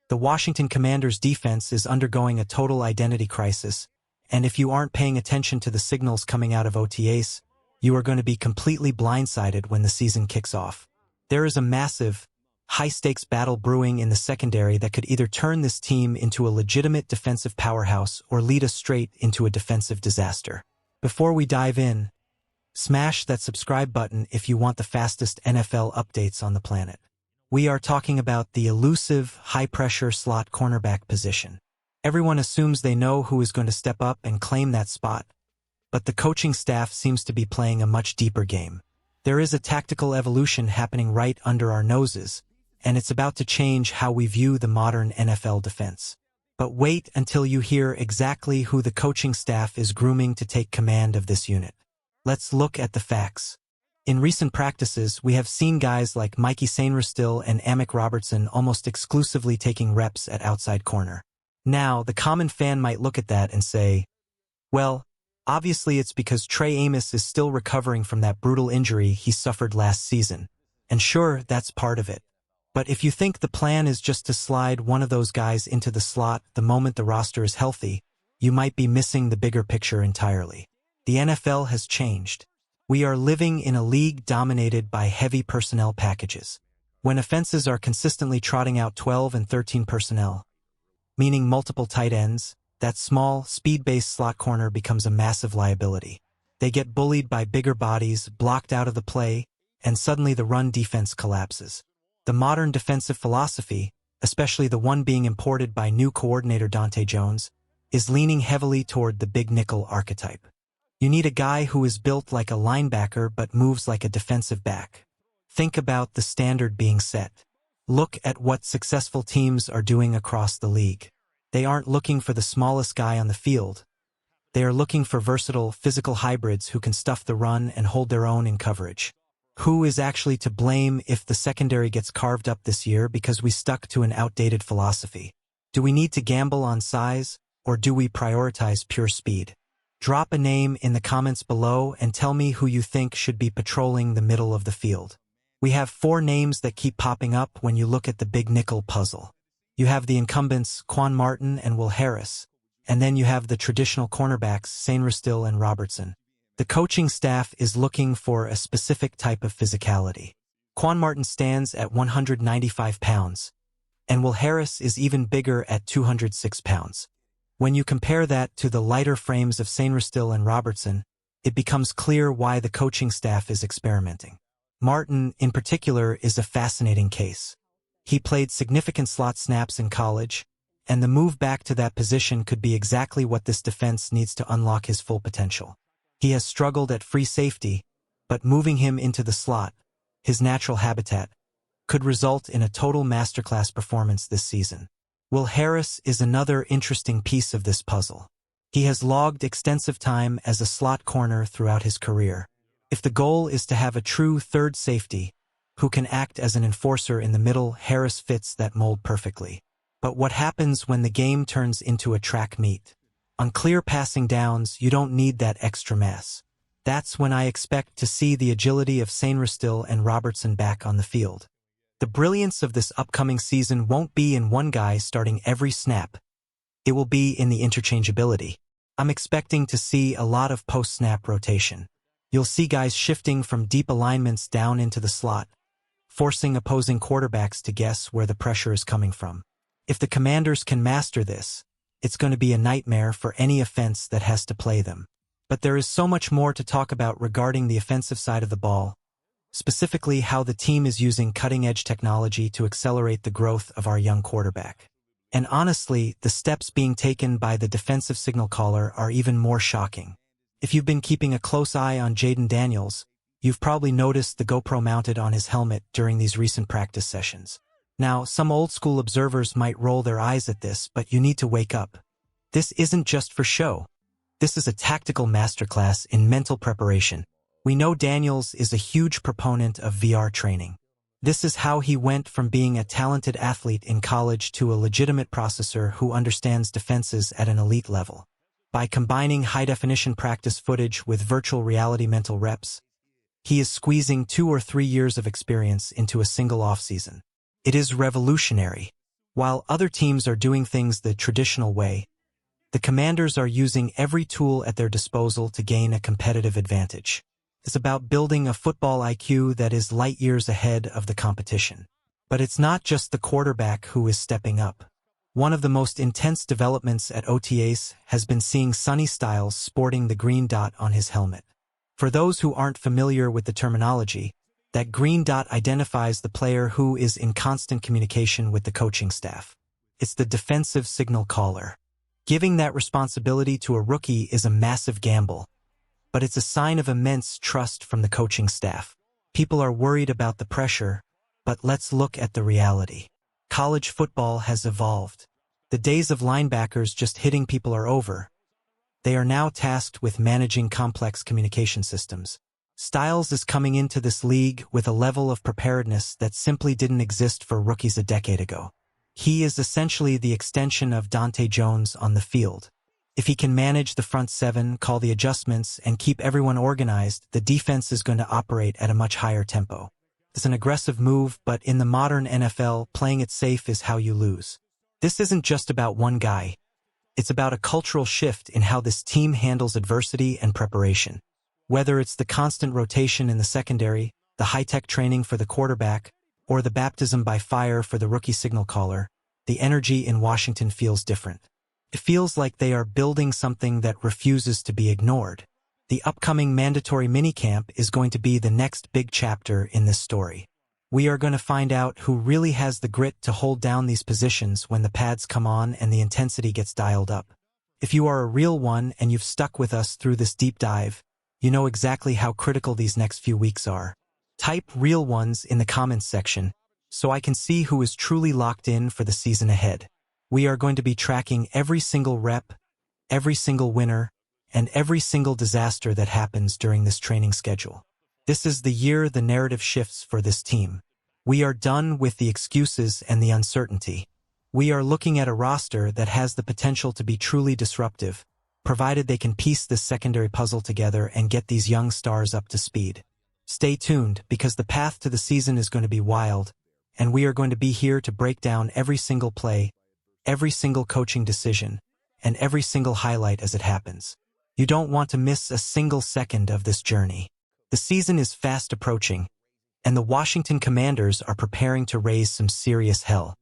The Washington Commanders' defense is undergoing a total identity crisis, and if you aren't paying attention to the signals coming out of OTAs, you are going to be completely blindsided when the season kicks off. There is a massive, high-stakes battle brewing in the secondary that could either turn this team into a legitimate defensive powerhouse or lead us straight into a defensive disaster. Before we dive in, smash that subscribe button if you want the fastest NFL updates on the planet. We are talking about the elusive, high-pressure slot cornerback position. Everyone assumes they know who is going to step up and claim that spot, but the coaching staff seems to be playing a much deeper game. There is a tactical evolution happening right under our noses, and it's about to change how we view the modern NFL defense. But wait until you hear exactly who the coaching staff is grooming to take command of this unit. Let's look at the facts. In recent practices, we have seen guys like Mikey Sainristil and Amick Robertson almost exclusively taking reps at outside corner. Now, the common fan might look at that and say, well, obviously it's because Trey Amos is still recovering from that brutal injury he suffered last season. And sure, that's part of it. But if you think the plan is just to slide one of those guys into the slot the moment the roster is healthy, you might be missing the bigger picture entirely. The NFL has changed. We are living in a league dominated by heavy personnel packages. When offenses are consistently trotting out 12 and 13 personnel, meaning multiple tight ends, that small, speed-based slot corner becomes a massive liability. They get bullied by bigger bodies, blocked out of the play, and suddenly the run defense collapses. The modern defensive philosophy, especially the one being imported by new coordinator Dante Jones, is leaning heavily toward the big nickel archetype. You need a guy who is built like a linebacker but moves like a defensive back. Think about the standard being set. Look at what successful teams are doing across the league. They aren't looking for the smallest guy on the field. They are looking for versatile, physical hybrids who can stuff the run and hold their own in coverage. Who is actually to blame if the secondary gets carved up this year because we stuck to an outdated philosophy? Do we need to gamble on size, or do we prioritize pure speed? Drop a name in the comments below and tell me who you think should be patrolling the middle of the field. We have 4 names that keep popping up when you look at the big nickel puzzle. You have the incumbents Quan Martin and Will Harris, and then you have the traditional cornerbacks Sainristil and Robertson. The coaching staff is looking for a specific type of physicality. Quan Martin stands at 195 pounds, and Will Harris is even bigger at 206 pounds. When you compare that to the lighter frames of Sainristil and Robertson, it becomes clear why the coaching staff is experimenting. Martin, in particular, is a fascinating case. He played significant slot snaps in college, and the move back to that position could be exactly what this defense needs to unlock his full potential. He has struggled at free safety, but moving him into the slot, his natural habitat, could result in a total masterclass performance this season. Will Harris is another interesting piece of this puzzle. He has logged extensive time as a slot corner throughout his career. If the goal is to have a true third safety, who can act as an enforcer in the middle, Harris fits that mold perfectly. But what happens when the game turns into a track meet? On clear passing downs, you don't need that extra mass. That's when I expect to see the agility of Sainristil and Robertson back on the field. The brilliance of this upcoming season won't be in one guy starting every snap. It will be in the interchangeability. I'm expecting to see a lot of post-snap rotation. You'll see guys shifting from deep alignments down into the slot, forcing opposing quarterbacks to guess where the pressure is coming from. If the Commanders can master this, it's going to be a nightmare for any offense that has to play them. But there is so much more to talk about regarding the offensive side of the ball, specifically how the team is using cutting-edge technology to accelerate the growth of our young quarterback. And honestly, the steps being taken by the defensive signal caller are even more shocking. If you've been keeping a close eye on Jaden Daniels, you've probably noticed the GoPro mounted on his helmet during these recent practice sessions. Now, some old-school observers might roll their eyes at this, but you need to wake up. This isn't just for show. This is a tactical masterclass in mental preparation. We know Daniels is a huge proponent of VR training. This is how he went from being a talented athlete in college to a legitimate processor who understands defenses at an elite level. By combining high-definition practice footage with virtual reality mental reps, he is squeezing 2 or 3 years of experience into a single offseason. It is revolutionary. While other teams are doing things the traditional way, the Commanders are using every tool at their disposal to gain a competitive advantage. It's about building a football IQ that is light years ahead of the competition. But it's not just the quarterback who is stepping up. One of the most intense developments at OTAs has been seeing Sonny Styles sporting the green dot on his helmet. For those who aren't familiar with the terminology, that green dot identifies the player who is in constant communication with the coaching staff. It's the defensive signal caller. Giving that responsibility to a rookie is a massive gamble, but it's a sign of immense trust from the coaching staff. People are worried about the pressure, but let's look at the reality. College football has evolved. The days of linebackers just hitting people are over. They are now tasked with managing complex communication systems. Styles is coming into this league with a level of preparedness that simply didn't exist for rookies a decade ago. He is essentially the extension of Dante Jones on the field. If he can manage the front seven, call the adjustments, and keep everyone organized, the defense is going to operate at a much higher tempo. It's an aggressive move, but in the modern NFL, playing it safe is how you lose. This isn't just about one guy. It's about a cultural shift in how this team handles adversity and preparation. Whether it's the constant rotation in the secondary, the high-tech training for the quarterback, or the baptism by fire for the rookie signal caller, the energy in Washington feels different. It feels like they are building something that refuses to be ignored. The upcoming mandatory minicamp is going to be the next big chapter in this story. We are going to find out who really has the grit to hold down these positions when the pads come on and the intensity gets dialed up. If you are a real one and you've stuck with us through this deep dive, you know exactly how critical these next few weeks are. Type real ones in the comments section so I can see who is truly locked in for the season ahead. We are going to be tracking every single rep, every single winner, and every single disaster that happens during this training schedule. This is the year the narrative shifts for this team. We are done with the excuses and the uncertainty. We are looking at a roster that has the potential to be truly disruptive, provided they can piece this secondary puzzle together and get these young stars up to speed. Stay tuned, because the path to the season is going to be wild, and we are going to be here to break down every single play, every single coaching decision, and every single highlight as it happens. You don't want to miss a single second of this journey. The season is fast approaching, and the Washington Commanders are preparing to raise some serious hell.